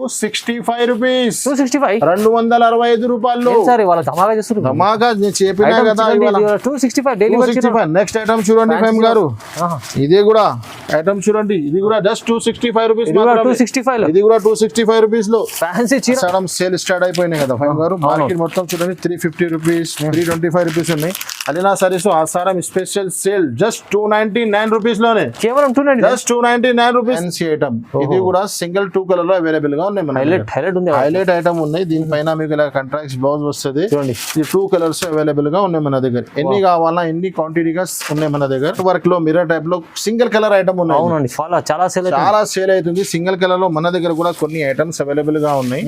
265 rupees. 265 265 రూపాయలు sir ఇవాళ ధమాకా చేస్తున్నారు. ధమాకా నేను చెప్పినా కదా ఇవాళ 265 డైలీ 265. నెక్స్ట్ ఐటమ్ చూడండి ఫైమ్ గారు, ఇది కూడా ఐటమ్ చూడండి, ఇది కూడా జస్ట్ 265 రూపీస్. 265 ఇది కూడా 265 రూపీస్ లో ఫ్యాన్సీ చీర. సడన్ సేల్ స్టార్ట్ అయిపోయినాయి కదా ఫైమ్ గారు. మార్కెట్ మొత్తం చూడండి 350 రూపీస్, 325 రూపీస్ ఉన్నాయి. అలీనా సారీస్ ఆసారం స్పెషల్ సేల్ జస్ట్ 299 రూపీస్ లోనే, కేవలం 299, జస్ట్ 299 రూపీస్. ఫ్యాన్సీ ఐటమ్ ఇది కూడా సింగిల్ 2 కలర్ లో అవైలబుల్ గా ఉన్నాయి. హైలైట్ ఐటమ్ ఉన్నాయి. దీనిపైన మీకు ఇలా కాంట్రాక్ట్ బ్లౌజ్ వస్తుంది. చూడండి ఈ 2 కలర్స్ అవైలబుల్ గా ఉన్నాయి మన దగ్గర. ఎన్ని కావాలా ఎన్ని క్వాంటిటీగా ఉన్నాయి మన దగ్గర. వర్క్ లో మిర్రర్ టైప్ లో సింగిల్ కలర్ ఐటమ్ ఉన్నాయి. అవునండి చాలా సేల్ అవుతుంది. సింగిల్ కలర్ లో మన దగ్గర కూడా కొన్ని ఐటమ్స్ అవైలబుల్ గా ఉన్నాయి.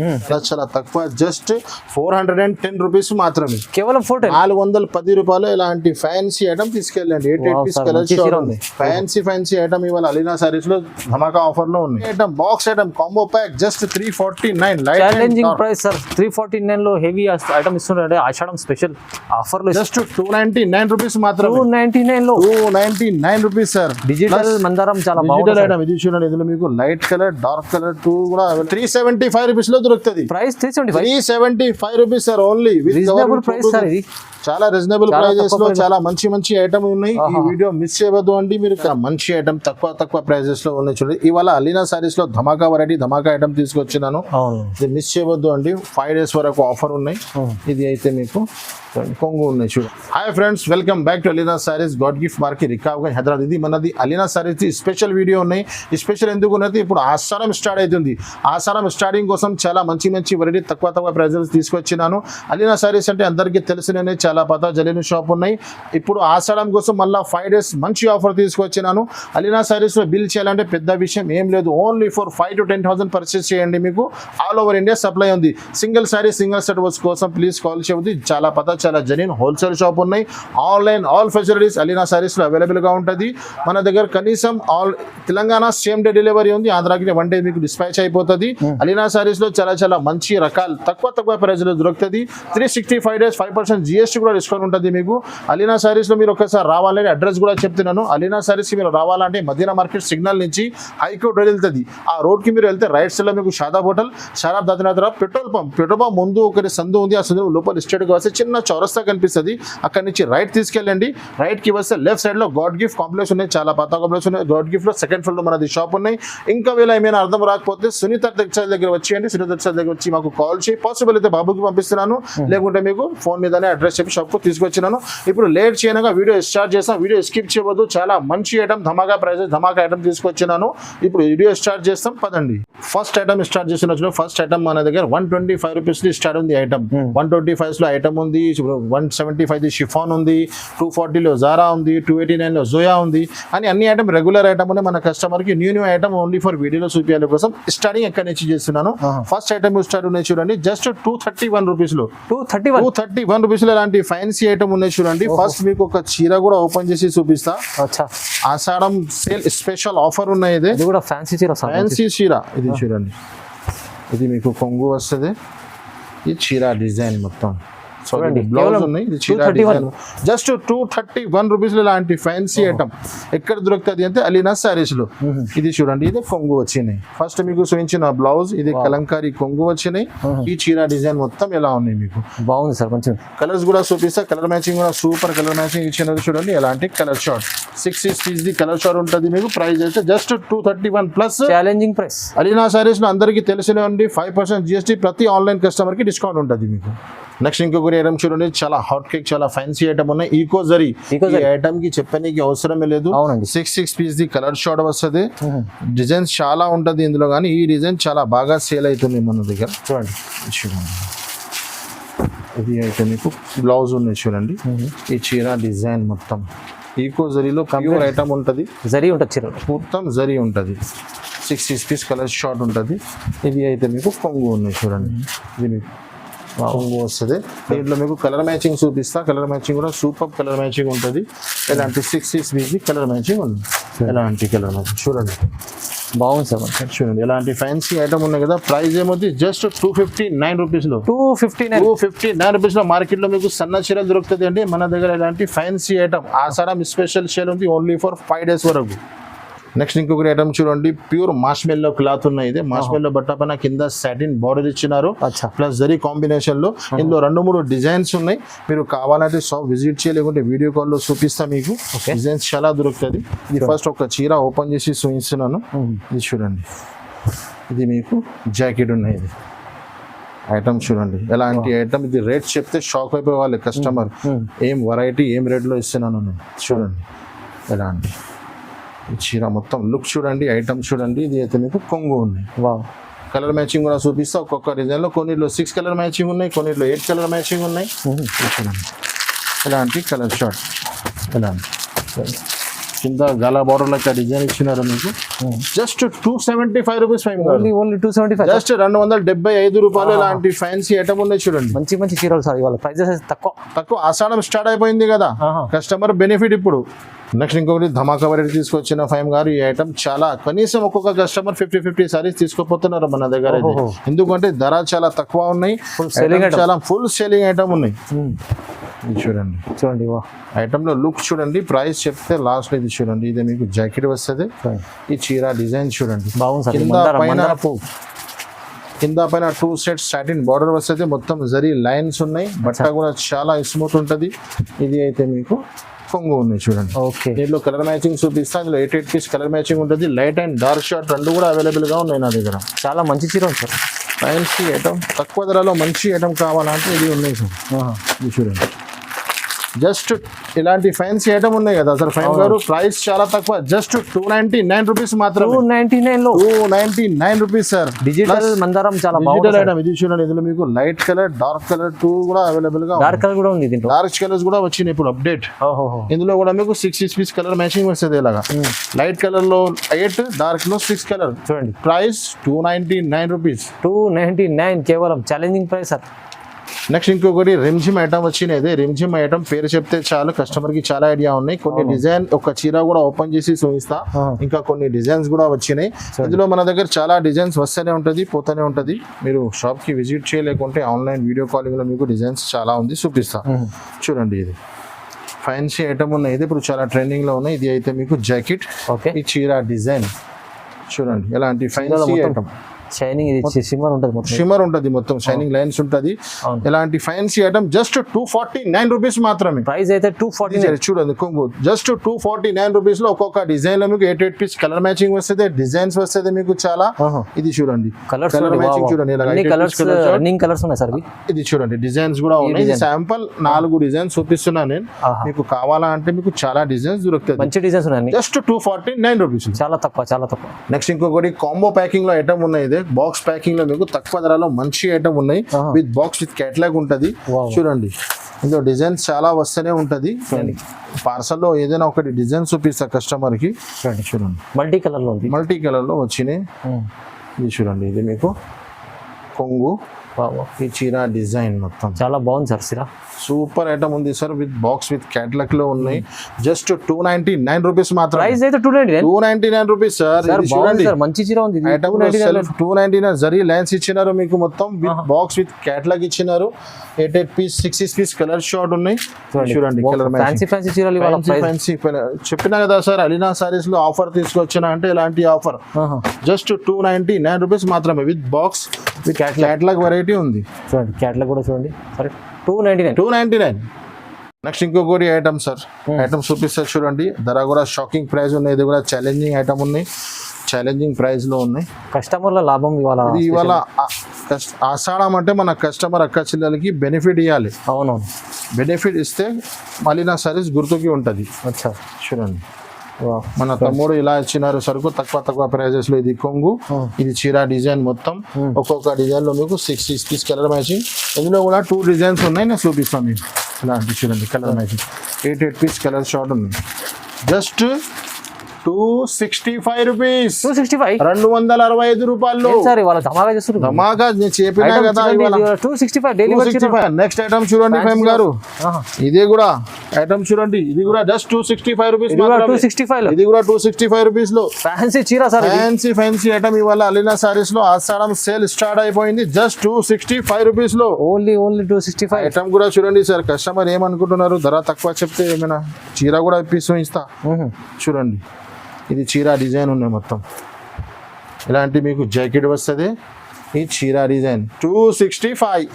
చాలా తక్కువ, జస్ట్ 410 రూపీస్ మాత్రమే, కేవలం 410 రూపాయలు. ఇలాంటి ఫ్యాన్సీ ఐటమ్ తీసుకెళ్ళండి. 8 పీస్ కలర్ ఉంది. ఫ్యాన్సీ ఐటమ్ ఇవాళ అలీనా సారీస్ లో ధమాకా ఆఫర్ లో ఉంది. Item box item combo pack just 349. Challenging price sir. 349 లో హెవీ ఐటమ్ ఇస్తున్నారు. ఆషాఢం స్పెషల్ ఆఫర్ లో జస్ట్ 299 రూపీస్ మాత్రమే. 299 లో 299 రూపీస్ సార్. డిజిటల్ మందారం చాలా డిజిటల్ ఐటమ్. ఇది చూడండి, ఇందులో మీకు లైట్ కలర్ డార్క్ కలర్ 2 కూడా 375 రూపీస్ లో దొరుకుతుంది. Price 375 rupees sir only. Reasonable price sir. ఇది చాలా రీజనబుల్ ప్రైజెస్ లో చాలా మంచి ఐటమ్ ఉన్నాయి. ఈ వీడియో మిస్ చేయవద్దు అండి. మీరు మంచి ఐటమ్ తక్కువ ప్రైజెస్ లో ఉన్నాయి. చూడండి ఇవాళ అలీనా సారీస్ లో ధమాకా వెరైటీ ధమాకా ఐటమ్ తీసుకొచ్చినాను. ఇది మిస్ చేయవద్దు అండి. 5 days వరకు ఆఫర్ ఉన్నాయి. ఇది అయితే మీకు కొంగు ఉన్నాయి. చూడండి. Hi friends, welcome back to Alina saris God gift market Rikabganj Hyderabad. ఇది మనది అలీనా సారీస్ స్పెషల్ వీడియో ఉన్నాయి. ఈ స్పెషల్ ఎందుకు ఉన్నది, ఇప్పుడు ఆషాఢం స్టార్ట్ అవుతుంది. ఆషాఢం స్టార్టింగ్ కోసం చాలా మంచి వెరైటీ తక్కువ ప్రైజెస్ తీసుకొచ్చినాను. అలీనా సారీస్ అంటే అందరికీ తెలిసిననే, చాలా పతాంజలి షాప్ ఉన్నాయి. ఇప్పుడు ఆషాఢం కోసం మళ్ళీ 5 days మంచి ఆఫర్ తీసుకొచ్చినాను. అలీనా సారీస్ లో బిల్ చేయాలంటే పెద్ద విషయం ఏం లేదు. ఓన్లీ ఫర్ 5,000 to 10,000 పర్చేస్ చేయండి. మీకు ఆల్ ఓవర్ ఇండియా సప్లై ఉంది. సింగిల్ సారీ సింగిల్ సెట్ కోసం ప్లీజ్ కాల్ చేయవద్దు. చాలా జెన్యూన్ హోల్సేల్ షాప్ ఉన్నాయి. Online all facilities Alina Sarees లో అవైలబుల్ గా ఉంటుంది. మన దగ్గర కనీసం తెలంగాణ సేమ్ డే డెలివరీ ఉంది. ఆంధ్రాకి 1 day మీకు డిస్పాచ్ అయిపోతుంది. అలీనా సారీస్ లో చాలా మంచి రకాలు తక్కువ ప్రైస్ లో దొరుకుతుంది. 365 days 5% GST కూడా డిస్కౌంట్ ఉంటుంది మీకు. అలీనా సారీస్ లో మీరు ఒకసారి రావాలని అడ్రస్ కూడా చెప్తున్నాను. అలీనా సారీస్ కి మీరు రావాలంటే మదీనా మార్కెట్ సిగ్నల్ నుంచి హైకోర్ట్ రోడ్ వెళ్తుంది. ఆ రోడ్ కి మీరు వెళ్తే రైట్ సైడ్ లో మీకు షాదాబ్ హోటల్, షాదాబ్ దాటిన తర్వాత పెట్రోల్ పంప్ ముందు ఒకటి సందు ఉంది. ఆ సందు లోపల స్ట్రేట్ గా వస్తే చిన్న చౌరస్తా కనిపిస్తుంది. అక్కడ నుంచి రైట్ తీసుకెళ్ళండి. రైట్ కి వస్తే లెఫ్ట్ సైడ్ లో గాడ్ గిఫ్ట్ కాంప్లెక్స్ ఉన్నాయి. చాలా పాత కాంప్లెక్స్ ఉన్నాయి. గాడ్ గిఫ్ట్ లో 2nd floor లో మనది షాప్ ఉన్నాయి. ఇంకా వీళ్ళ ఏమైనా అర్థం రాకపోతే సునీత టెక్స్టైల్ దగ్గర వచ్చేయండి. సునీత టెక్స్టైల్ దగ్గర వచ్చి మాకు కాల్ చేయి. పాసిబుల్ అయితే బాబుకి పంపిస్తున్నాను, లేకుంటే మీకు ఫోన్ మీదనే అడ్రస్ చెప్పి షాప్ కు తీసుకొచ్చినాను. ఇప్పుడు లేట్ చేయనగా వీడియో స్టార్ట్ చేస్తాం. వీడియో స్కిప్ చేయవద్దు. చాలా మంచి ఐటమ్ ధమాకా ప్రైజెస్ ధమాకా ఐటమ్ తీసుకొచ్చినాను. ఇప్పుడు వీడియో స్టార్ట్ చేస్తాం పదండి. ఫస్ట్ ఐటమ్ స్టార్ట్ చేసిన ఫస్ట్ ఐటమ్ మన దగ్గర 125 రూపీస్ స్టార్ట్ ఉంది. ఐటమ్ 125 లో ఐటమ్ ఉంది. 175 షిఫాన్ ఉంది. 240 లో జారా ఉంది. 289 లో జోయా ఉంది. అని అన్ని ఐటమ్ రెగ్యులర్ ఐటమ్ ఉన్నాయి. మన కస్టమర్ కి న్యూ ఐటమ్ ఓన్లీ ఫర్ వీడియోలో చూపించాలి కోసం స్టార్టింగ్ ఎక్కడి నుంచి చేస్తున్నాను. ఫస్ట్ ఐటమ్ స్టార్ట్ ఉన్నాయి చూడండి. జస్ట్ 231 రూపీస్ లో 231 రూపీస్ లో ఇలాంటి ఫ్యాన్సీ ఐటమ్ ఉన్నాయి చూడండి. ఫస్ట్ మీకు ఒక చీర కూడా ఓపెన్ చేసి చూపిస్తా. ఆషాఢం సేల్ స్పెషల్ ఆఫర్ ఉన్నాయి. ఇది కూడా ఫ్యాన్సీ చీర. ఇది చూడండి, ఇది మీకు కొంగు వస్తుంది. ఈ చీర డిజైన్ మొత్తం బ్లౌజ్ ఉన్నాయి. జస్ట్ 231 రూపీస్ లో ఇలాంటి ఫ్యాన్సీ ఐటమ్ ఎక్కడ దొరుకుతుంది అంటే అలీనా సారీస్ లో. ఇది చూడండి, ఇది కొంగు వచ్చినాయి. ఫస్ట్ మీకు చూపించిన బ్లౌజ్, ఇది కలంకారీ కొంగు వచ్చినాయి. ఈ చీర డిజైన్ మొత్తం ఎలా ఉన్నాయి మీకు బాగుంది సార్. మంచిగా కలర్స్ కూడా చూపిస్తా. కలర్ మ్యాచింగ్ కూడా సూపర్ కలర్ మ్యాచింగ్ ఇచ్చినది చూడండి. ఎలాంటి కలర్ షార్ట్ 6 పీస్ ది కలర్ షార్ట్ ఉంటుంది. మీకు ప్రైస్ అయితే just 231 plus challenging price. Alina Sarees లో అందరికీ తెలిసినవండి 5% GST ప్రతి ఆన్లైన్ కస్టమర్ కి డిస్కౌంట్ ఉంటుంది మీకు. నెక్స్ట్ ఇంకొకటి ఐటమ్ చూడండి, చాలా హాట్ కేక్, చాలా ఫ్యాన్సీ ఐటమ్ ఉన్నాయి. ఈకో జరీ ఐటమ్ కి చెప్పడానికి అవసరమే లేదు. 6 పీస్ ది కలర్ షార్ట్ వస్తుంది. డిజైన్స్ చాలా ఉంటది ఇందులో, కానీ ఈ డిజైన్ చాలా బాగా సేల్ అవుతుంది మన దగ్గర. చూడండి ఇది అయితే మీకు బ్లౌజ్ ఉన్నాయి చూడండి. ఈ చీర డిజైన్ మొత్తం ఈకో జరీలో ప్యూర్ ఐటమ్ ఉంటుంది. జరీ ఉంటుంది చీర మొత్తం జరీ ఉంటుంది. 6 పీస్ కలర్ షార్ట్ ఉంటుంది. ఇది అయితే మీకు కొంగు ఉన్నాయి చూడండి. ఇది మీకు కొంగు వస్తుంది. దీంట్లో మీకు కలర్ మ్యాచింగ్ చూపిస్తా. కలర్ మ్యాచింగ్ కూడా సూపర్ కలర్ మ్యాచింగ్ ఉంటుంది. ఇలాంటి 6 పీస్ కలర్ మ్యాచింగ్ ఉంది. ఎలాంటి కలర్ మ్యాచింగ్ చూడండి, బాగుంది సార్. చూడండి ఎలాంటి ఫ్యాన్సీ ఐటమ్ ఉన్నాయి కదా. ప్రైస్ ఏమవుతుంది జస్ట్ 259 రూపీస్ లో. 259 రూపీస్ లో మార్కెట్ లో మీకు సన్న చీరలు దొరుకుతుంది అండి. మన దగ్గర ఇలాంటి ఫ్యాన్సీ ఐటమ్ ఆషాఢం స్పెషల్ సేల్ ఉంది ఓన్లీ ఫర్ 5 days వరకు. నెక్స్ట్ ఇంకొకటి ఐటమ్ చూడండి, ప్యూర్ మాస్మెల్లో క్లాత్ ఉన్నాయి. ఇది మాస్మెల్లో బట్ట పైన కింద సాటిన్ బార్డర్ ఇచ్చినారు, అచ్చా ప్లస్ జరీ కాంబినేషన్ లో. ఇందులో 2-3 డిజైన్స్ ఉన్నాయి. మీరు కావాలంటే షాప్ విజిట్ చేయలేకుంటే వీడియో కాల్ లో చూపిస్తా మీకు. డిజైన్స్ చాలా దొరుకుతుంది. ఇది ఫస్ట్ ఒక చీర ఓపెన్ చేసి చూపిస్తున్నాను. ఇది చూడండి, ఇది మీకు జాకెట్ ఉన్నాయి. ఇది ఐటమ్ చూడండి, ఎలాంటి ఐటమ్. ఇది రేట్ చెప్తే షాక్ అయిపోవాలి కస్టమర్. ఏం వెరైటీ, ఏం రేట్ లో ఇస్తున్నాను నేను. చూడండి ఎలాంటి ఈ చీర మొత్తం లుక్ చూడండి, ఐటమ్ చూడండి. ఇది అయితే మీకు కొంగు ఉన్నాయి. కలర్ మ్యాచింగ్ కూడా చూపిస్తా. ఒక్కొక్క డిజైన్ లో కొన్నిట్లో 6 కలర్ మ్యాచింగ్ ఉన్నాయి, కొన్నిట్లో 8 కలర్ మ్యాచింగ్ ఉన్నాయి. చూడండి ఎలాంటి కలర్ షార్ట్, ఎలాంటి కింద గలా బార్డర్ లెక్క డిజైన్ ఇచ్చినారు మీకు. Just 275 rupees. ఓన్లీ 275, జస్ట్ 275 రూపాయలు. ఇలాంటి ఫ్యాన్సీ ఐటమ్ ఉన్నాయి చూడండి. మంచి మంచి చీరలు సార్. ఇవాళ ప్రైజెస్ తక్కువ. ఆషాఢం స్టార్ట్ అయిపోయింది కదా, కస్టమర్ బెనిఫిట్ ఇప్పుడు. నెక్స్ట్ ఇంకొకటి ధమాకా వెరైటీ తీసుకొచ్చిన ఫైమ్ గారు. ఈ ఐటమ్ చాలా కనీసం ఒక్కొక్క కస్టమర్ 50 సారీస్ తీసుకోపోతున్నారు మన దగ్గర. ఎందుకంటే ధర చాలా తక్కువ ఉన్నాయి, చాలా ఫుల్ సేలింగ్ ఐటమ్ ఉన్నాయి. చూడండి చూడండి ఐటమ్ లో లుక్ చూడండి, ప్రైస్ చెప్తే లాస్ట్. ఇది చూడండి, ఇది మీకు జాకెట్ వస్తుంది. ఈ చీర డిజైన్ చూడండి, కింద పైన 2 సెట్స్ సాటిన్ బార్డర్ వస్తుంది. మొత్తం జరీ లైన్స్ ఉన్నాయి. బట్ట కూడా చాలా స్మూత్ ఉంటుంది. ఇది అయితే మీకు కొంగు ఉన్నాయి చూడండి. దీంట్లో కలర్ మ్యాచింగ్ చూపిస్తా. ఇందులో 8 పీస్ కలర్ మ్యాచింగ్ ఉంటుంది. లైట్ అండ్ డార్క్ షార్ట్ 2 కూడా అవైలబుల్ గా ఉన్నాయి నా దగ్గర. చాలా మంచి చీర ఉంది సార్. ఫ్యాన్సీ ఐటమ్, తక్కువ ధరలో మంచి ఐటమ్ కావాలంటే ఇది ఉన్నాయి సార్. ఇది చూడండి, జస్ట్ ఇలాంటి ఫ్యాన్సీ ఐటమ్ ఉన్నాయి కదా సార్ ఫైమ్ గారు. ప్రైస్ చాలా తక్కువ, జస్ట్ 299 రూపీస్ మాత్రమే. 299 రూపీస్ సార్. డిజిటల్ మందారం చాలా డిజిటల్ ఐటమ్. ఇది చూడండి, ఇందులో మీకు లైట్ కలర్, డార్క్ కలర్ 2 కూడా అవైలబుల్ గా. డార్క్ కలర్ కూడా ఉంది. డార్క్ కలర్స్ కూడా వచ్చినాయి ఇప్పుడు అప్డేట్. ఇందులో కూడా మీకు 6 పీస్ కలర్ మ్యాచింగ్ వస్తుంది. ఇలాగా లైట్ కలర్ లో 8, డార్క్ లో 6 కలర్. చూడండి ప్రైస్ 299 రూపీస్. 299 కేవలం. Challenging price sir. నెక్స్ట్ ఇంకొకటి రిమ్జిమ్ ఐటమ్ వచ్చినది. రిమ్జిమ్ ఐటమ్ పేరు చెప్తే చాలు, కస్టమర్ కి చాలా ఐడియా ఉన్నాయి. కొన్ని డిజైన్ ఒక చీర కూడా ఓపెన్ చేసి చూపిస్తా. ఇంకా కొన్ని డిజైన్స్ కూడా వచ్చినాయి. ఇందులో మన దగ్గర చాలా డిజైన్స్ వస్తూనే ఉంటది, పోతూనే ఉంటది. మీరు షాప్ కి విజిట్ చేయలేకుంటే ఆన్లైన్ వీడియో కాలింగ్ లో మీకు డిజైన్స్ చాలా ఉంది, చూపిస్తా. చూడండి, ఇది ఫ్యాన్సీ ఐటమ్ ఉన్నాయి. ఇది ఇప్పుడు చాలా ట్రెండింగ్ లో ఉన్నాయి. ఇది అయితే మీకు జాకెట్. ఈ చీర డిజైన్ చూడండి, ఎలాంటి ఫ్యాన్సీ ఐటమ్. షైనింగ్, ఇది షిమ్మర్ ఉంటుంది, మొత్తం షిమ్మర్ ఉంటుంది, మొత్తం షైనింగ్ లైన్స్ ఉంటుంది. ఇలాంటి ఫ్యాన్సీ ఐటమ్ జస్ట్ 249 రూపీస్ మాత్రమే. ప్రైస్ అయితే 249. చూడండి కొంగు జస్ట్ 249 రూపీస్ లో ఒక్కొక్క డిజైన్ లో మీకు 8 పీస్ కలర్ మ్యాచింగ్ వస్తుంది, డిజైన్స్ వస్తుంది మీకు చాలా. ఇది చూడండి కలర్ మ్యాచింగ్ చూడండి, రన్నింగ్ కలర్స్ ఉన్నాయి సార్. ఇది చూడండి డిజైన్స్ కూడా ఉన్నాయి. శాంపుల్ 4 డిజైన్స్ చూపిస్తున్నా నేను. మీకు కావాలంటే మీకు చాలా డిజైన్స్ దొరుకుతాయి, మంచి డిజైన్స్ ఉన్నాయి. జస్ట్ 249 రూపీస్, చాలా తక్కువ, చాలా తక్కువ. నెక్స్ట్ ఇంకొకటి కాంబో ప్యాకింగ్ లో ఐటమ్ ఉన్నాయి. ఇది బాక్స్ ప్యాకింగ్ లో మీకు తక్కువ ధరలో మంచి ఐటమ్ ఉన్నాయి. విత్ బాక్స్ విత్ కేటలాగ్ ఉంటది. చూడండి ఇందులో డిజైన్స్ చాలా వస్తూనే ఉంటది. పార్సల్ లో ఏదైనా ఒకటి డిజైన్ చూపిస్తా కస్టమర్ కి. చూడండి మల్టీ కలర్ లో వచ్చినాయి. ఇది చూడండి, ఇది మీకు కొంగు, ఈ చీర డిజైన్ మొత్తం చాలా బాగుంది సార్. చీర సూపర్ ఐటమ్ ఉంది sir. With box with catalogue లో ఉన్నాయి. జస్ట్ 299 రూపీస్ మాత్రం. ప్రైస్ అయితే 299 రూపీస్ సార్. చూడండి మంచి చీర ఉంది. 299 జరీ లైన్స్ ఇచ్చినారు మీకు, మొత్తం విత్ బాక్స్ విత్ కేటలాగ్ ఇచ్చినారు. 8 పీస్ 6 పీస్ కలర్ షార్ట్ ఉన్నాయి. చూడండి కలర్ ఫ్యాన్సీ చీరలు ఫ్యాన్సీ. చెప్పినా కదా సార్, అలీనా సారీస్ లో ఆఫర్ తీసుకొచ్చినా అంటే ఇలాంటి ఆఫర్. జస్ట్ 299 రూపీస్ మాత్రమే. With box with catalogue variety ఉంది. చూడండి కేటలాగ్ కూడా చూడండి. సరే 299. నెక్స్ట్ ఇంకొకటి ఐటమ్ సార్. ఐటమ్ చూపిస్తారు చూడండి, ధర కూడా షాకింగ్ ప్రైస్ ఉన్నాయి. ఇది కూడా ఛాలెంజింగ్ ఐటమ్ ఉన్నాయి, ఛాలెంజింగ్ ప్రైస్ లో ఉన్నాయి. కస్టమర్ల లాభం ఇవాళ ఆషాఢం అంటే మన కస్టమర్ అక్క చెల్లెలకి బెనిఫిట్ ఇవ్వాలి. అవునవును, బెనిఫిట్ ఇస్తే మళ్ళీ నా సర్వీస్ గుర్తుకి ఉంటుంది. చూడండి మన తమ్ముడు ఇలా ఇచ్చినారు సరుకు తక్కువ ప్రైజెస్ లో. ఇది కొంగు, ఇది చీర డిజైన్ మొత్తం. ఒక్కొక్క డిజైన్ లో మీకు 6 పీస్ కలర్ మ్యాచింగ్. ఇందులో కూడా 2 డిజైన్స్ ఉన్నాయి, నేను చూపిస్తాను మీకు. ఇలాంటి చూడండి colour matching. 8 piece colour short ఉంది. Just 265 rupees. 265 రూపాయలు. ధమాకా నేను చెప్పినా కదా. 265. నెక్స్ట్ ఐటమ్ చూడండి ఫైమ్ గారు, ఇది కూడా ఐటమ్ చూడండి. ఇది కూడా జస్ట్ 265 రూపీస్. ఇది కూడా 265 రూపీస్ లో ఫ్యాన్సీ చీర సార్. ఫ్యాన్సీ ఐటమ్ ఇవాళ అలీనా సారీస్ లో ఆషాఢం సేల్ స్టార్ట్ అయిపోయింది. జస్ట్ 265 రూపీస్ లో ఓన్లీ 265. ఐటమ్ కూడా చూడండి సార్. కస్టమర్ ఏమనుకుంటున్నారు, ధర తక్కువ చెప్తే ఏమైనా చీర కూడా ఇప్పిస్తూ ఇస్తా. చూడండి ఇది చీర డిజైన్ ఉన్నాయి మొత్తం. ఇలాంటి మీకు జాకెట్ వస్తుంది. ఈ చీర డిజైన్ 265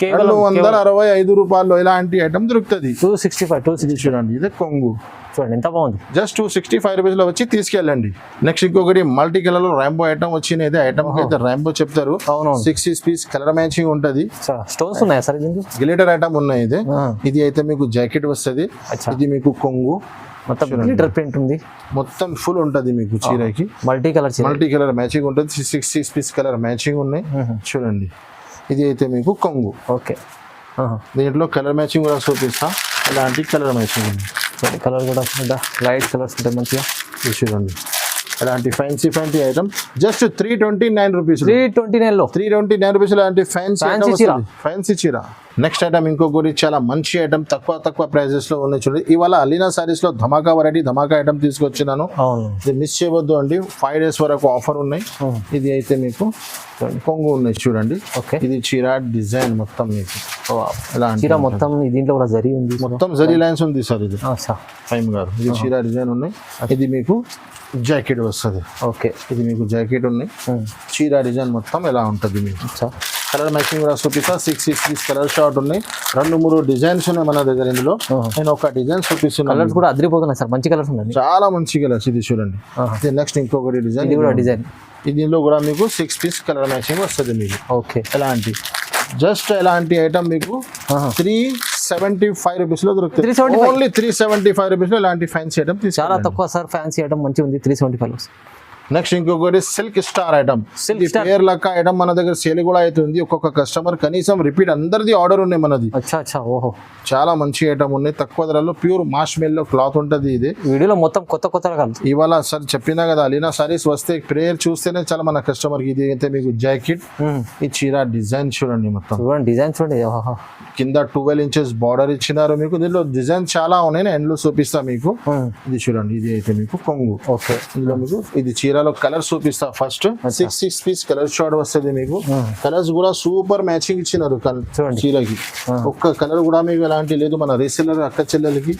కేవలం 265 రూపాయల్లో ఇలాంటి ఐటమ్ దొరుకుతుంది. 265 చూడండి ఇది కొంగు చూడండి ఎంత బాగుంది. జస్ట్ 265 రూపీస్లో వచ్చి తీసుకెళ్ళండి. నెక్స్ట్ ఇంకొకటి మల్టీ కలర్ లో రాంబో ఐటమ్ వచ్చినది. ఐటమ్ అయితే రాంబో చెప్తారు. 6 పీస్ కలర్ మ్యాచింగ్ ఉంటది. స్టోన్స్ ఉన్నాయా సార్? గ్లిటర్ ఐటమ్ ఉన్నాయి. ఇది అయితే మీకు జాకెట్ వస్తుంది. ఇది మీకు కొంగు మొత్తం గ్లిటర్ ప్రింట్ ఉంది. మొత్తం ఫుల్ ఉంటది మీకు చీరకి. మల్టీ కలర్ మ్యాచింగ్ ఉంటుంది. 6 పీస్ కలర్ మ్యాచింగ్ ఉన్నాయి. చూడండి ఇది అయితే మీకు కొంగు. ఓకే దీంట్లో కలర్ మ్యాచింగ్ కూడా చూపిస్తా. ఇలాంటి కలర్ మ్యాచింగ్ ఉంది. కలర్ కూడా లైట్ కలర్స్ ఉంటాయి మంచిగా. చూడండి ఇలాంటి fancy item just 329 rupees. 329 rupees ఇలాంటి ఫ్యాన్సీ చీర. నెక్స్ట్ ఐటమ్ ఇంకొకటి చాలా మంచి ఐటమ్ తక్కువ ప్రైజెస్ లో ఉన్నాయి. చూడండి ఇవాళ అలీనా సారీస్ లో ధమాకా వెరైటీ ధమాకా ఐటమ్ తీసుకొచ్చినాను. ఇది మిస్ చేయవద్దు అండి. 5 days వరకు ఆఫర్ ఉన్నాయి. ఇది అయితే మీకు కొంగు ఉన్నాయి చూడండి. ఇది చీర డిజైన్ మొత్తం మీకు చీర మొత్తం దీంట్లో కూడా జరీ ఉంది. మొత్తం జరీ లైన్స్ ఉంది సార్. ఇది ఫైమ్ గారు ఇది చీర డిజైన్ ఉన్నాయి. ఇది మీకు జాకెట్ వస్తుంది. ఓకే ఇది మీకు జాకెట్ ఉన్నాయి. చీర డిజైన్ మొత్తం ఎలా ఉంటుంది మీకు. కలర్ మ్యాచింగ్ కూడా చూపిస్తా. 6 పీస్ కలర్ షార్ట్ ఉన్నాయి. 2-3 డిజైన్స్ ఉన్నాయి మన దగ్గర. ఇందులో నేను ఒక డిజైన్ చూపిస్తున్నాను. కలర్స్ కూడా అదిరిపోతున్నాయి సార్. మంచి కలర్స్ ఉన్నాయి. చాలా మంచి కలర్స్. ఇది చూడండి. నెక్స్ట్ ఇంకొకటి డిజైన్. ఇది కూడా డిజైన్. దీనిలో కూడా మీకు 6 పీస్ కలర్ మ్యాచింగ్ వస్తుంది మీకు. ఓకే ఎలాంటి జస్ట్ ఎలాంటి ఐటమ్ మీకు 375 రూపీస్ లో దొరుకుతుంది. ఓన్లీ 375 రూపీస్ లో ఇలాంటి ఫ్యాన్సీ ఐటమ్. చాలా తక్కువ సార్. ఫ్యాన్సీ ఐటమ్ మంచిగా ఉంది. 375. నెక్స్ట్ ఇంకొకటి సిల్క్ స్టార్ ఐటమ్. పేర్ లెక్క ఐటమ్ మన దగ్గర సేల్ కూడా అవుతుంది. ఒక్కొక్క కస్టమర్ కనీసం రిపీట్ అందరిది ఆర్డర్ ఉన్నాయి మనది. ఓహో చాలా మంచి ఐటమ్ ఉన్నాయి. తక్కువ ధరలో ప్యూర్ మాష్ మెల్లో క్లాత్ ఉంటుంది. ఇది వీడియోలో మొత్తం కొత్త రకాలు. ఇవాళ సార్ చెప్పినా కదా అలీనా సారీస్ వస్తే ప్రేయర్ చూస్తేనే చాలా మన కస్టమర్ కి. ఇది అయితే మీకు జాకెట్. ఈ చీర డిజైన్ చూడండి మొత్తం. డిజైన్ చూడండి. కింద 12 inches బార్డర్ ఇచ్చినారు మీకు. దీనిలో డిజైన్ చాలా ఉన్నాయి. ఎండ్ లో చూపిస్తా మీకు. ఇది చూడండి. ఇది అయితే మీకు కొంగు. ఓకే ఇందులో మీకు ఇది చీరలో కలర్ చూపిస్తా. ఫస్ట్ 6 పీస్ కలర్ షార్ట్ వస్తుంది మీకు. కలర్స్ కూడా సూపర్ మ్యాచింగ్ ఇచ్చినారు చీరకి. ఒక్క కలర్ కూడా మీకు ఎలాంటి లేదు. మన రీసెల్లర్ అక్క చెల్లెలకి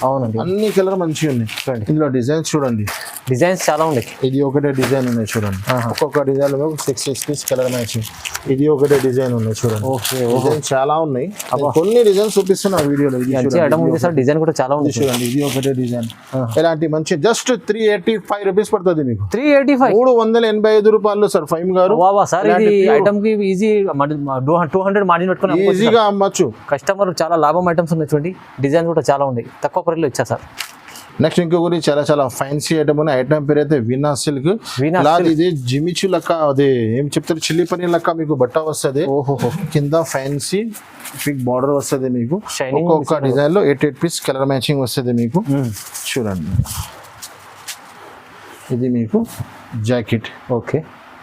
అన్ని కలర్ మంచిగా ఉన్నాయి. ఇందులో డిజైన్స్ చూడండి. డిజైన్స్ చాలా ఉన్నాయి. ఇది ఒకటే డిజైన్ ఉన్నాయి చూడండి. ఒక్కొక్క డిజైన్ లో 6 పీస్ కలర్ మ్యాచింగ్. ఇది ఒకటే డిజైన్ ఉన్నాయి చూడండి. డిజైన్ చాలా ఉన్నాయి. కొన్ని డిజైన్స్ చూపిస్తున్నా వీడియోలో. డిజైన్ కూడా చాలా ఉంది చూడండి. ఇది ఒకటే డిజైన్. ఇలాంటి మంచి జస్ట్ 385 రూపీస్ పడుతుంది మీకు. 385 రూపాయలు సార్. ఫైమ్ గారు సార్ ఇది ఐటమ్ కి ఈజీ 200 మార్జిన్ పెట్టుకుని ఈజీగా అమ్మచ్చు. కస్టమర్ చాలా లాభం ఐటమ్స్ ఉన్నాయి చూడండి. డిజైన్ కూడా చాలా ఉన్నాయి. తక్కువ ప్రైస్ లో ఇచ్చా సార్. నెక్స్ట్ ఇంకొకటి చాలా ఫ్యాన్సీ ఐటమ్ ఉన్నాయి. ఐటమ్ పేరు అయితే వీనా సిల్క్. ఇది జిమిచు లెక్క. అదే ఏం చెప్తారు చిల్లీ పనీర్ లెక్క మీకు బట్ట వస్తుంది. కింద ఫ్యాన్సీ బిగ్ బార్డర్ వస్తుంది మీకు. ఒక్కొక్క డిజైన్ లో 8 పీస్ కలర్ మ్యాచింగ్ వస్తుంది మీకు. చూడండి ఇది మీకు జాకెట్. ఓకే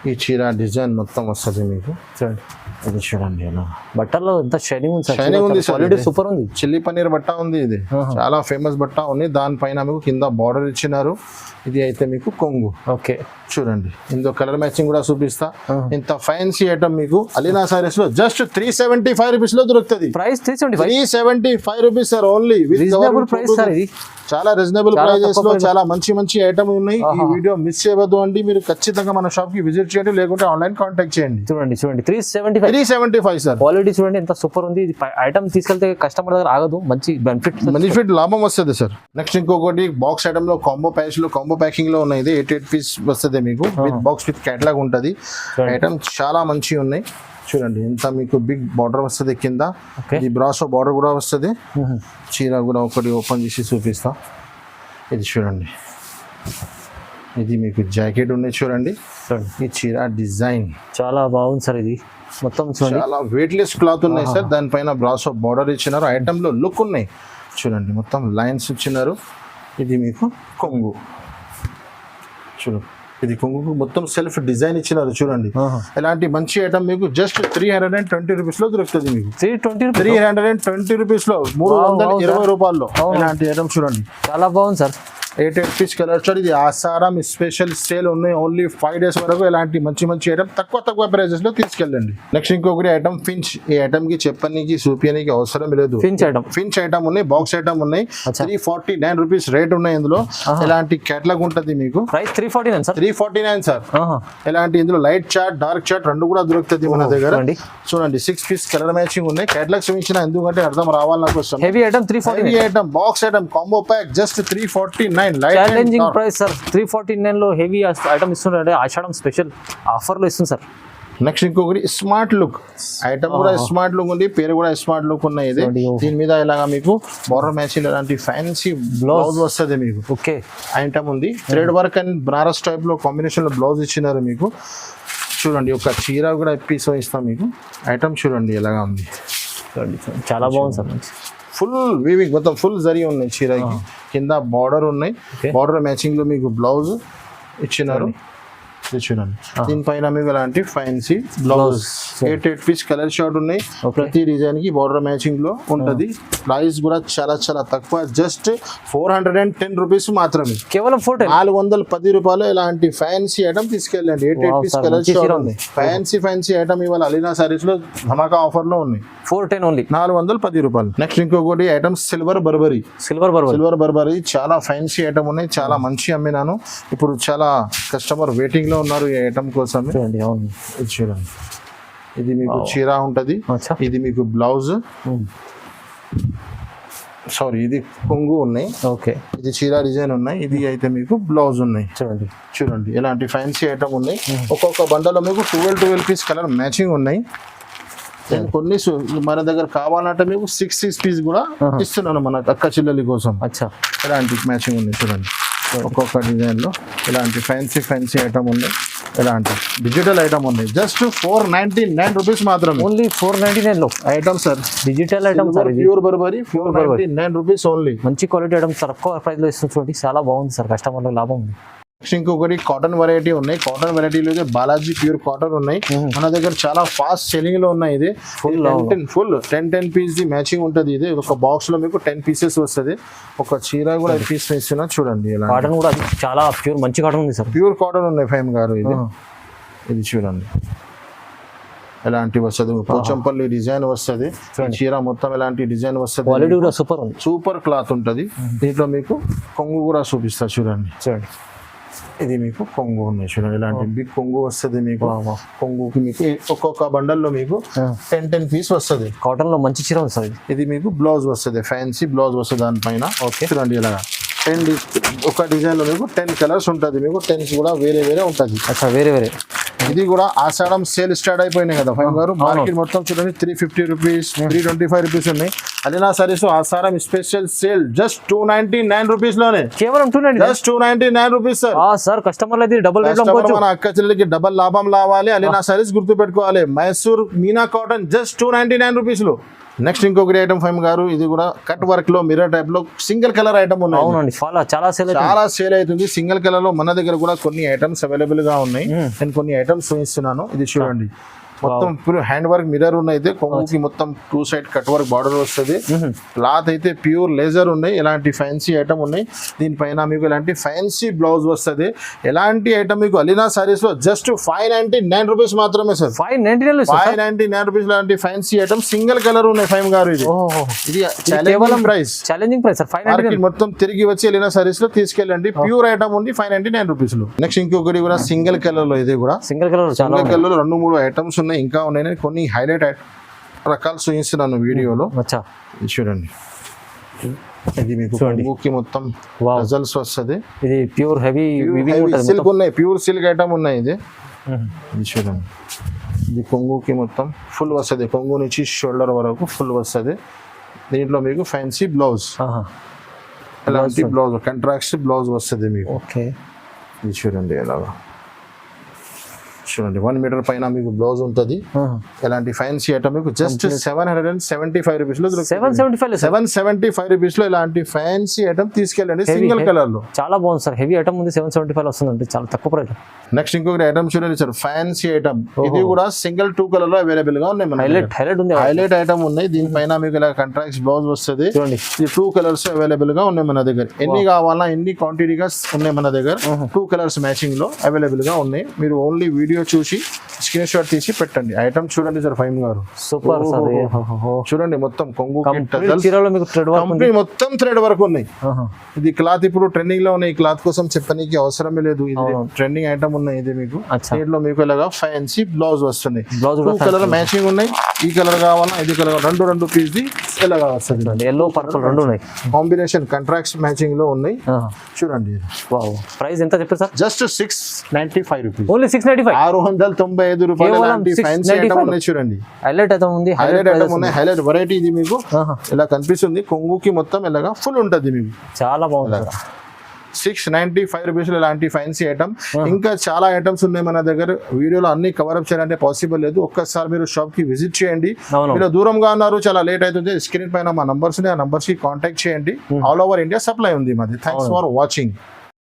ఈ చీర డిజైన్ మొత్తం వస్తుంది మీకు. చూడండి ఇది చూడండి. బట్టల్లో ఎంత షైనింగ్ ఉంది. షైనింగ్ ఉంది. క్వాలిటీ సూపర్ ఉంది. చిల్లీ పనీర్ బట్ట ఉంది. ఇది చాలా ఫేమస్ బట్ట ఉంది. దానిపైన మీకు కింద బార్డర్ ఇచ్చినారు. ఇది అయితే మీకు కొంగు. ఓకే చూడండి. ఇందులో కలర్ మ్యాచింగ్ కూడా చూపిస్తా. ఇంత ఫ్యాన్సీ ఐటమ్ మీకు అలీనా సారీస్ లో జస్ట్ 375 రూపీస్ లో దొరుకుతుంది. Price 375 rupees sir. Only reasonable price sir. ఇది చాలా రీజనబుల్ ప్రైజెస్ లో చాలా మంచి ఐటమ్ ఉన్నాయి. ఈ వీడియో మిస్ చేయవద్దు అండి. మీరు ఖచ్చితంగా మన షాప్ కి విజిట్ చేయండి. లేకుంటే ఆన్లైన్ కాంటాక్ట్ చేయండి. చూడండి 375 సార్. క్వాలిటీ చూడండి ఎంత సూపర్ ఉంది. ఐటమ్ తీసుకెళ్తే కస్టమర్ దగ్గర ఆగదు. మంచి బెనిఫిట్ లాభం వస్తుంది సార్. నెక్స్ట్ ఇంకొకటి బాక్స్ ఐటమ్ లో కాంబో ప్యాకింగ్ లో ఉన్నాయి. 8 పీస్ వస్తుంది మీకు. విత్ బాక్స్ విత్ కేటలాగ్ ఉంటుంది. ఐటమ్ చాలా మంచిగా ఉన్నాయి. చూడండి ఎంత మీకు బిగ్ బార్డర్ వస్తుంది కింద. ఇది బ్రాసో బార్డర్ కూడా వస్తుంది. చీర కూడా ఒకటి ఓపెన్ చేసి చూపిస్తా. ఇది చూడండి. ఇది మీకు జాకెట్ ఉన్నాయి చూడండి. ఈ చీర డిజైన్ చాలా బాగుంది సార్. ఇది మొత్తం చాలా వెయిట్లెస్ క్లాత్ ఉన్నాయి సార్. దానిపైన బ్రాసో బార్డర్ ఇచ్చినారు. ఐటమ్ లో లుక్ ఉన్నాయి చూడండి. మొత్తం లైన్స్ ఇచ్చినారు. ఇది మీకు కొంగు. చూడండి ఇది కొంగు మొత్తం సెల్ఫ్ డిజైన్ ఇచ్చినారు చూడండి. ఇలాంటి మంచి ఐటమ్ మీకు జస్ట్ 320 రూపీస్ లో దొరుకుతుంది మీకు. 320 రూపీస్ లో 320 రూపాయల్లో ఇలాంటి ఐటమ్ చూడండి. చాలా బాగుంది సార్. 8 piece colour chart. ఇది ఆసారం స్పెషల్ సేల్ ఉన్నాయి, ఓన్లీ 5 days వరకు. ఇలాంటి మంచి మంచి ఐటమ్ తక్కువ ప్రైజెస్ లో తీసుకెళ్ళండి. నెక్స్ట్ ఇంకొకటి ఐటమ్ ఫించ్. ఈ ఐటమ్ కి చెప్పనీకి చూపించడానికి అవసరం లేదు. ఫించ్ ఐటమ్ ఉన్నాయి, బాక్స్ ఐటమ్ ఉన్నాయి. 349 రూపీస్ రేట్ ఉన్నాయి. ఇందులో ఇలాంటి కేటలాగ్ ఉంటది మీకు. Price 349 sir. ఇలాంటి ఇందులో లైట్ చార్ట్, డార్క్ చార్ట్ రెండు కూడా దొరుకుతుంది మన దగ్గర. చూడండి 6 పీస్ కలర్ మ్యాచింగ్ ఉన్నాయి. కేటలాగ్ చూపించిన ఎందుకంటే అర్థం రావాలి నాకు. Heavy item 349. Heavy item box item combo pack just 349. Challenging price sir. 349 లో హెవీ ఐటమ్ ఇస్తున్నారు. ఆషాఢం స్పెషల్ ఆఫర్ లో ఇస్తుంది సార్. నెక్స్ట్ ఇంకొకటి స్మార్ట్ లుక్ ఐటమ్ కూడా స్మార్ట్ లుక్ ఉంది, పేరు కూడా స్మార్ట్ లుక్ ఉన్నాయి. ఇది దీని మీద ఇలాగా మీకు బార్డర్ మ్యాచింగ్ లాంటి ఫ్యాన్సీ బ్లౌజ్ వస్తుంది మీకు. ఓకే ఐటమ్ ఉంది. Thread work and Banaras type లో కాంబినేషన్ లో బ్లౌజ్ ఇచ్చినారు మీకు. చూడండి ఒక చీర కూడా పీస్ ఇస్తాం మీకు. ఐటమ్ చూడండి ఎలాగా ఉంది, చాలా బాగుంది సార్. ఫుల్ వీవింగ్ మొత్తం ఫుల్ జరీ ఉన్నాయి చీరకి. కింద బార్డర్ ఉన్నాయి, బార్డర్ మ్యాచింగ్ లో మీకు బ్లౌజ్ ఇచ్చినారు. చూడండి దీనిపైన మీకు ఇలాంటి fancy blouse 8 piece colour chart ఉన్నాయి. ప్రతి డిజైన్ కి బార్డర్ మ్యాచింగ్ లో ఉంటది. ప్రైస్ కూడా చాలా చాలా తక్కువ, జస్ట్ 410 రూపీస్ మాత్రమే. కేవలం 410 రూపాయలు ఇలాంటి ఫ్యాన్సీ ఐటమ్ తీసుకెళ్ళండి. 8 పీస్ కలర్ షార్ట్ ఉంది. ఫ్యాన్సీ ఐటమ్ ఇవాళ అలీనా సారీస్ లో ధమాకా ఆఫర్ లో ఉన్నాయి. 410 ఓన్లీ, 410 రూపాయలు. నెక్స్ట్ ఇంకొకటి ఐటమ్ సిల్వర్ బర్బరీ చాలా ఫ్యాన్సీ ఐటమ్ ఉన్నాయి. చాలా మంచి అమ్మినాను. ఇప్పుడు చాలా కస్టమర్ వెయిటింగ్ లో ఉన్నారు ఈ ఐటమ్ కోసం. చూడండి ఇది మీకు చీర ఉంటది, ఇది మీకు బ్లౌజ్, సారీ ఇది కొంగు ఉన్నాయి. ఓకే ఇది చీర డిజైన్ ఉన్నాయి. ఇది అయితే మీకు బ్లౌజ్ ఉన్నాయి. చూడండి ఇలాంటి ఫ్యాన్సీ ఐటమ్ ఉన్నాయి. ఒక్కొక్క బండలో మీకు 12 పీస్ కలర్ మ్యాచింగ్ ఉన్నాయి. కొన్ని మన దగ్గర కావాలంటే మీకు 6 పీస్ కూడా ఇస్తున్నాను మన అక్క చెల్లెలి కోసం. ఇలాంటి మ్యాచింగ్ ఉన్నాయి. చూడండి ఒక్కొక్క డిజైన్ లో ఇలాంటి ఫ్యాన్సీ ఐటమ్ ఉన్నాయి. ఇలాంటి డిజిటల్ ఐటమ్ ఉన్నాయి. జస్ట్ 499 రూపీస్ మాత్రమే. ఓన్లీ 499 లో item sir. Digital item sir. Pure Burberry 499 rupees only. మంచి క్వాలిటీ ఐటమ్ తక్కువ ప్రైస్ లో ఇస్తుంది. చూడండి చాలా బాగుంది సార్, కస్టమర్లకు లాభం ఉంది. నెక్స్ట్ ఇంకొకటి కాటన్ వెరైటీ ఉన్నాయి. కాటన్ వెరైటీలో అయితే బాలాజీ ప్యూర్ కాటన్ ఉన్నాయి. మన దగ్గర చాలా ఫాస్ట్ సెల్లింగ్ లో ఉన్నాయి. ఇది ఫుల్ 10 పీస్ మ్యాచింగ్ ఉంటుంది. ఇది ఒక బాక్స్ లో మీకు 10 పీసెస్ వస్తుంది. ఒక చీర కూడా పీస్ ఇస్తున్నా. చూడండి కాటన్ కూడా చాలా ప్యూర్ మంచి కాటన్ ఉంది సార్. ప్యూర్ కాటన్ ఉన్నాయి ఫైమ్ గారు. ఇది చూడండి ఎలాంటి వస్తుంది. పోచంపల్లి డిజైన్ వస్తుంది. చీర మొత్తం ఎలాంటి డిజైన్ వస్తుంది. సూపర్ క్లాత్ ఉంటుంది. దీంట్లో మీకు కొంగు కూడా చూపిస్తా. చూడండి ఇది మీకు కొంగు ఉన్నాయి. చూడండి ఇలాంటి బిగ్ కొంగు వస్తుంది మీకు. కొంగుకి మీకు ఒక్కొక్క బండల్లో మీకు 10 పీస్ వస్తుంది. కాటన్ లో మంచి చీర వస్తుంది. ఇది మీకు బ్లౌజ్ వస్తుంది, ఫ్యాన్సీ బ్లౌజ్ వస్తుంది దానిపైన. ఓకే చూడండి ఇలాగా 10 ఒక డిజైన్ లో మీకు 10 కలర్స్ ఉంటుంది. మీకు 10 కూడా వేరే ఉంటుంది. వేరే ఇది కూడా ఆషాఢం సేల్ స్టార్ట్ అయిపోయినాయి కదా ఫైవ్ గారు. మార్కెట్ మొత్తం చూడండి 350 రూపీస్, 325 రూపీస్ ఉన్నాయి. అలీనా సారీస్ ఆషాఢం స్పెషల్ సేల్ జస్ట్ 299 రూపీస్ లోనే. కేవలం 299 రూపీస్ సార్. కస్టమర్ అయితే డబుల్ మన అక్క చెల్లెలకి డబల్ లాభం రావాలి. అలీనా సారీస్ గుర్తు పెట్టుకోవాలి. Mysore Meena cotton just 299 rupees లో. నెక్స్ట్ ఇంకొకటి ఐటమ్ ఫైమ్ గారు. ఇది కూడా కట్ వర్క్ లో మిర్రర్ టైప్ లో సింగిల్ కలర్ ఐటమ్ ఉన్నాయి. అవునండి చాలా సేల్ అవుతుంది. సింగిల్ కలర్ లో మన దగ్గర కూడా కొన్ని ఐటమ్స్ అవైలబుల్ గా ఉన్నాయి. నేను కొన్ని ఐటమ్స్ చూపిస్తున్నాను. ఇది చూడండి మొత్తం హ్యాండ్ వర్క్ మిర్రర్ ఉన్నాయి. కొంగుకి మొత్తం 2 సైడ్ కట్ వర్క్ బార్డర్ వస్తుంది. క్లాత్ అయితే ప్యూర్ లేజర్ ఉన్నాయి. ఇలాంటి ఫ్యాన్సీ ఐటమ్ ఉన్నాయి. దీనిపైన మీకు ఇలాంటి ఫ్యాన్సీ బ్లౌజ్ వస్తుంది. ఎలాంటి ఐటమ్ మీకు అలీనా సారీస్ లో జస్ట్ 599 రూపీస్ మాత్రమే సార్. 599 రూపీస్ లాంటి ఫ్యాన్సీ ఐటమ్ సింగిల్ కలర్ ఉన్నాయి ఫైమ్ గారు. ఇది ఛాలెంజింగ్ ప్రైస్ మార్కెట్ మొత్తం తిరిగి వచ్చి అలీనా సారీస్ లో తీసుకెళ్ళండి. ప్యూర్ ఐటమ్ ఉంది 599 రూపీస్ లో. నెక్స్ట్ ఇంకొకటి కూడా సింగిల్ కలర్ లో. ఇది కూడా సింగిల్ కలర్ 2-3 ఐటమ్స్ ఉన్నాయి. ఇంకా ఉన్నాయి. కొన్ని హైలైట్ రకాలు చూపిస్తున్నాను వీడియోలో. చూడండి ఇది మీకు కొంగుకి మొత్తం రిజల్ట్స్ వస్తుంది. ఇది ప్యూర్ హెవీ సిల్క్ ఉన్నాయి. ప్యూర్ సిల్క్ ఐటమ్ ఉన్నాయి. ఇది చూడండి ఇది కొంగుకి మొత్తం ఫుల్ వస్తుంది. కొంగు నుంచి షోల్డర్ వరకు ఫుల్ వస్తుంది. దీంట్లో మీకు ఫ్యాన్సీ బ్లౌజ్, ఎలాంటి బ్లౌజ్ కాంట్రాక్ట్ బ్లౌజ్ వస్తుంది మీకు. ఓకే ఇది చూడండి ఎలాగా చూడండి 1 మీటర్ పైన మీకు బ్లౌజ్ ఉంటుంది. ఇలాంటి ఫ్యాన్సీ ఐటమ్ మీకు జస్ట్ 775 రూపీస్ లో 775 రూపీస్ లో ఇలాంటి ఫ్యాన్సీ ఐటమ్ తీసుకెళ్ళండి సింగిల్ కలర్ లో. చాలా బాగుంది సార్, హెవీ ఐటమ్ ఉంది 775 వస్తుందండి, చాలా తక్కువ ప్రైస్. నెక్స్ట్ ఇంకొక ఐటమ్ చూడండి సార్, ఫ్యాన్సీ ఐటమ్. ఇది కూడా సింగిల్ 2 కలర్ లో అవైలబుల్ గా ఉన్నాయి. హైలైట్ ఉంది, హైలైట్ ఐటమ్ ఉన్నాయి. దీనిపైన మీకు ఇలా కాంట్రాక్ట్ బ్లౌజ్ వస్తుంది. చూడండి ఈ 2 కలర్స్ అవైలబుల్ గా ఉన్నాయి మన దగ్గర. ఎన్ని కావాలన్నా ఎన్ని క్వాంటిటీగా ఉన్నాయి మన దగ్గర. 2 కలర్స్ మ్యాచింగ్ లో అవైలబుల్ గా ఉన్నాయి. మీరు ఓన్లీ వీడియో చూసి స్క్రీన్ షాట్ తీసి పెట్టండి. ఐటమ్ చూడండి సార్, ఫైమ్ గారు సూపర్ సార్. చూడండి మొత్తం కొంగు చీరలో మీకు థ్రెడ్ వర్క్ ఉంది, మొత్తం థ్రెడ్ వర్క్ ఉన్నాయి. ఇది క్లాత్ ఇప్పుడు ట్రెండింగ్ లో ఉన్నాయి. ఈ క్లాత్ కోసం చెప్పడానికి అవసరమే లేదు. ఇది ట్రెండింగ్ ఐటమ్ ఉన్నాయి. ఇది మీకు దీంట్లో మీకు ఇలాగా ఫ్యాన్సీ బ్లౌజ్ వస్తుంది. 2 కలర్ మ్యాచింగ్ ఉన్నాయి. ఈ కలర్ కావాలా ఇది కలర్ రెండు పీస్ ది ఇలాగా వస్తుంది. ఎల్లో పర్పుల్ రెండు ఉన్నాయి. కాంబినేషన్ కాంట్రాక్ట్స్ మ్యాచింగ్ లో ఉన్నాయి. చూడండి ప్రైస్ ఎంత చెప్పారు సార్? Just 695 rupees. ఓన్లీ 695. 695 రూపాయలు. ఫ్యాన్సీ ఐటమ్ ఉన్నాయి చూడండి. హైలైట్ ఐటమ్ ఉంది, హైలైట్ ఐటమ్ ఉన్నాయి. హైలైట్ వెరైటీ ఇది మీకు ఇలా కనిపిస్తుంది. కొంగుకి మొత్తం ఇలాగా ఫుల్ ఉంటుంది మీకు. చాలా బాగుంది. 695 రూపీస్ ఇలాంటి ఫ్యాన్సీ ఐటమ్. ఇంకా చాలా ఐటమ్స్ ఉన్నాయి మన దగ్గర. వీడియోలో అన్ని కవర్ అప్ చేయాలంటే పాసిబుల్ లేదు. ఒక్కసారి మీరు షాప్ కి విజిట్ చేయండి. మీరు దూరంగా ఉన్నారు, చాలా లేట్ అవుతుంది, స్క్రీన్ పైన మా నంబర్స్ ఆ నంబర్స్ కి కాంటాక్ట్ చేయండి. ఆల్ ఓవర్ ఇండియా సప్లై ఉంది మాది. Thanks for watching.